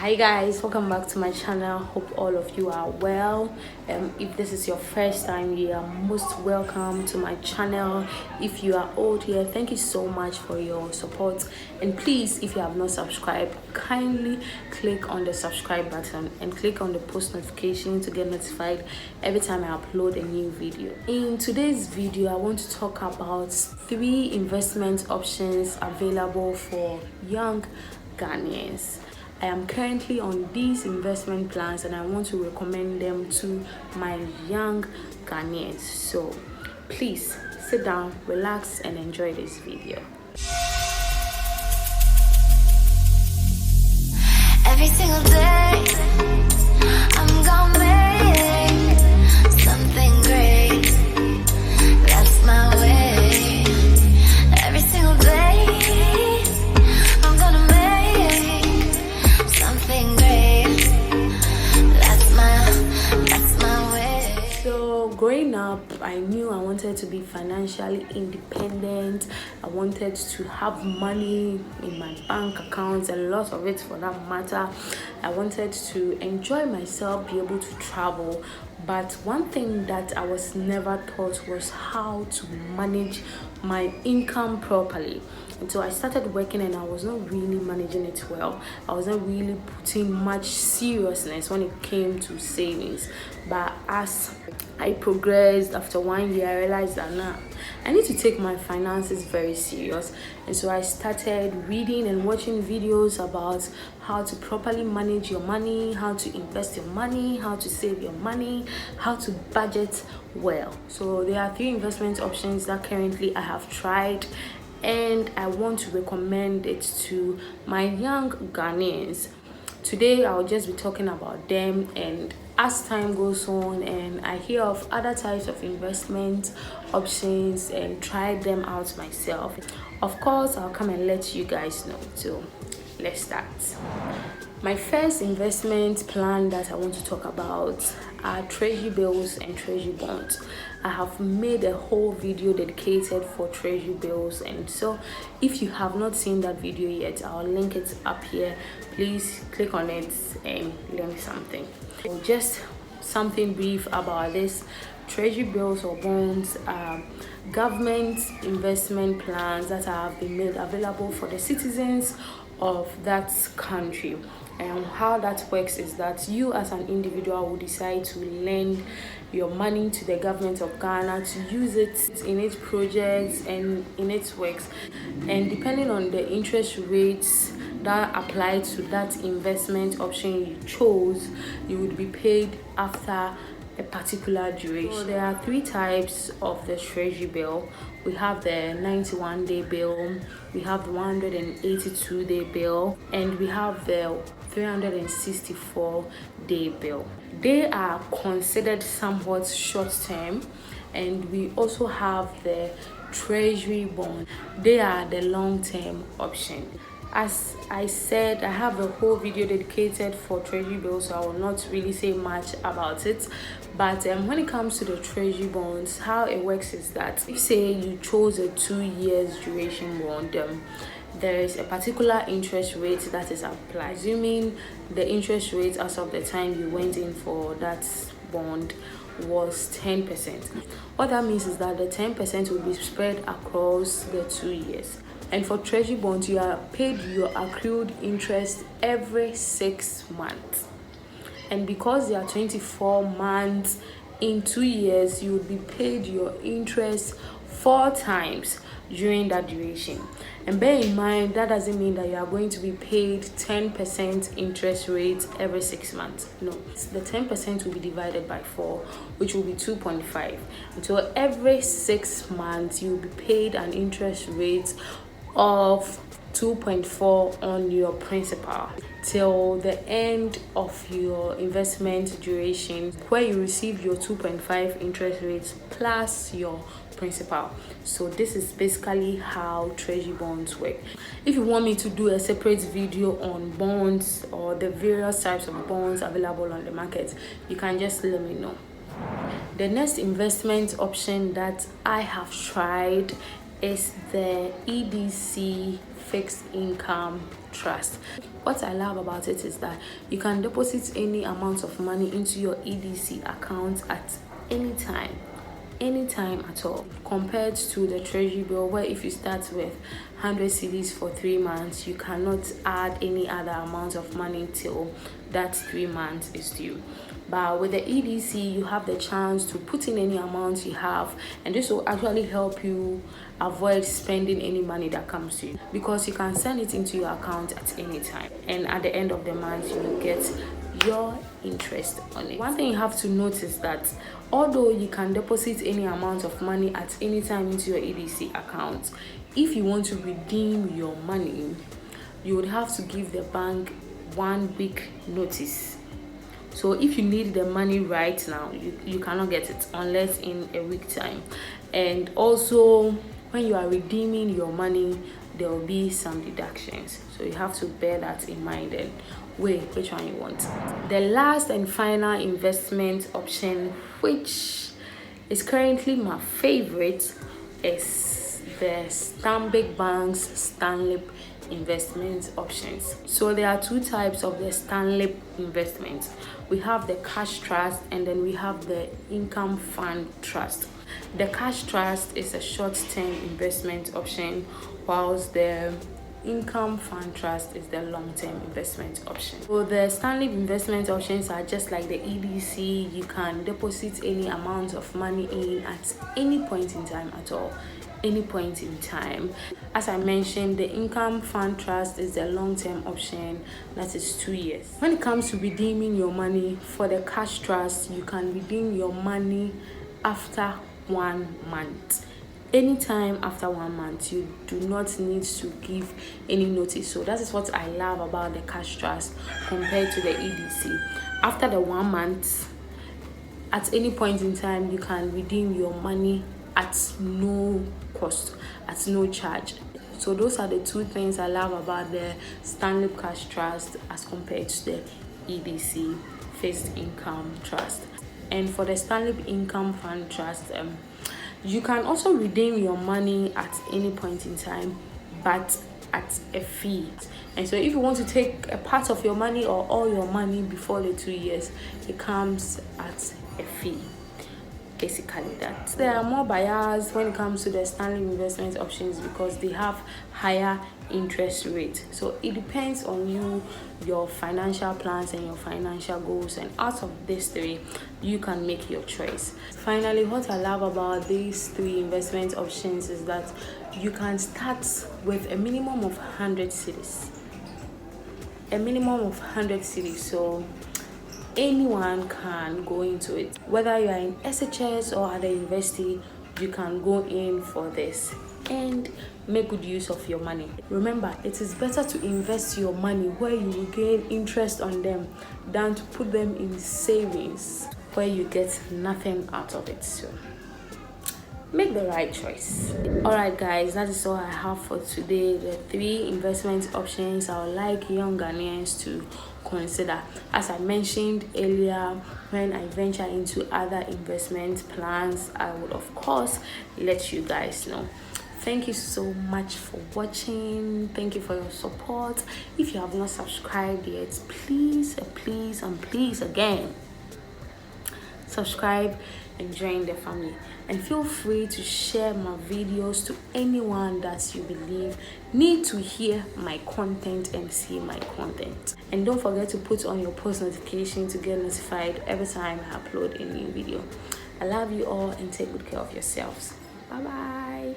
Hi guys, welcome back to my channel. Hope all of you are well. If this is your first time, you are most welcome to my channel. If you are old here, thank you so much for your support, and please, if you have not subscribed, kindly click on the subscribe button and click on the post notification to get notified every time I upload a new video. In today's video, I want to talk about 3 investment options available for young Ghanaians. I am currently on these investment plans and I want to recommend them to my young Ghanaians. So please sit down, relax and enjoy this video. Every single day I'm gonna make something great. That's my way. Every single day I'm gonna make something great. That's my way. So growing up, I knew I wanted to be financially independent. I wanted to have money in my bank accounts, a lot of it for that matter. I wanted to enjoy myself, be able to travel. But one thing that I was never taught was how to manage my income properly. And so I started working and I was not really managing it well. I wasn't really putting much seriousness when it came to savings. But as I progressed, after 1 year, I realized that now I need to take my finances very serious. And so I started reading and watching videos about how to properly manage your money, how to invest your money, how to save your money, how to budget well. So there are 3 investment options that currently I have tried, and I want to recommend it to my young Ghanaians. Today I'll just be talking about them, and as time goes on and I hear of other types of investment options and try them out myself, of course I'll come and let you guys know. So let's start. My first investment plan that I want to talk about are Treasury Bills and Treasury Bonds. I have made a whole video dedicated for Treasury Bills, and so if you have not seen that video yet, I'll link it up here. Please click on it and learn something. So just something brief about this. Treasury Bills or bonds are government investment plans that have been made available for the citizens of that country. And how that works is that you as an individual will decide to lend your money to the government of Ghana to use it in its projects and in its works, and depending on the interest rates that apply to that investment option you chose, you would be paid after a particular duration. So there are 3 types of the Treasury bill. We have the 91-day bill, we have the 182-day bill, and we have the 364-day bill. They are considered somewhat short-term, and we also have the Treasury bond. They are the long-term option. As I said, I have a whole video dedicated for Treasury bills, so I will not really say much about it. But when it comes to the Treasury bonds, how it works is that if say you chose a 2 years duration bond, there is a particular interest rate that is applied. Assuming the interest rate as of the time you went in for that bond was 10%. What that means is that the 10% will be spread across the 2 years. And for Treasury bonds, you are paid your accrued interest every 6 months. And because there are 24 months in 2 years, you will be paid your interest 4 times during that duration. And bear in mind, that doesn't mean that you are going to be paid 10% interest rate every 6 months. No, the 10% will be divided by 4, which will be 2.5. And so every 6 months, you will be paid an interest rate of 2.4 on your principal till the end of your investment duration, where you receive your 2.5 interest rates plus your principal. So this is basically how Treasury bonds work. If you want me to do a separate video on bonds or the various types of bonds available on the market, you can just let me know. The next investment option that I have tried is the EDC fixed income trust. What I love about it is that you can deposit any amount of money into your EDC account at any time at all, compared to the Treasury bill, where if you start with 100 cedis for 3 months, you cannot add any other amount of money till that 3 months is due. But with the EDC, you have the chance to put in any amount you have, and this will actually help you avoid spending any money that comes to you, because you can send it into your account at any time, and at the end of the month you will get your interest on it. One thing you have to notice that although you can deposit any amount of money at any time into your EDC account, if you want to redeem your money, you would have to give the bank 1 week notice. So if you need the money right now, you cannot get it unless in a week time. And also, when you are redeeming your money, there will be some deductions, so you have to bear that in mind and weigh which one you want. The last and final investment option, which is currently my favorite, is the Stanbic Bank's Stanlip investment options. So there are 2 types of the Stanlip investments. We have the cash trust, and then we have the income fund trust. The cash trust is a short-term investment option, whilst the income fund trust is the long-term investment option. So the Stanley investment options are just like the EDC. You can deposit any amount of money in at any point in time at all, any point in time. As I mentioned, the income fund trust is the long-term option, that is 2 years. When it comes to redeeming your money, for the cash trust, you can redeem your money after 1 month. Anytime after 1 month, you do not need to give any notice. So that is what I love about the cash trust compared to the EDC. After the 1 month, at any point in time, you can redeem your money at no cost, at no charge. So those are the 2 things I love about the Stanlip cash trust as compared to the EDC fixed income trust. And for the Stanlip income fund trust, you can also redeem your money at any point in time, but at a fee. And so if you want to take a part of your money or all your money before the 2 years, it comes at a fee. Basically that. There are more buyers when it comes to the Stanley investment options because they have higher interest rate. So it depends on you, your financial plans and your financial goals, and out of these 3 you can make your choice. Finally, what I love about these 3 investment options is that you can start with a minimum of 100 cedis. A minimum of 100 cedis. So anyone can go into it. Whether you are in SHS or at the university, you can go in for this and make good use of your money. Remember, it is better to invest your money where you will gain interest on them than to put them in savings where you get nothing out of it. So make the right choice. Alright guys, that is all I have for today. The 3 investment options I would like young Ghanaians to consider. As I mentioned earlier, when I venture into other investment plans, I would of course let you guys know. Thank you so much for watching. Thank you for your support. If you have not subscribed yet, please again, subscribe and join the family, and feel free to share my videos to anyone that you believe need to hear my content and see my content. And don't forget to put on your post notification to get notified every time I upload a new video. I love you all and take good care of yourselves. Bye bye.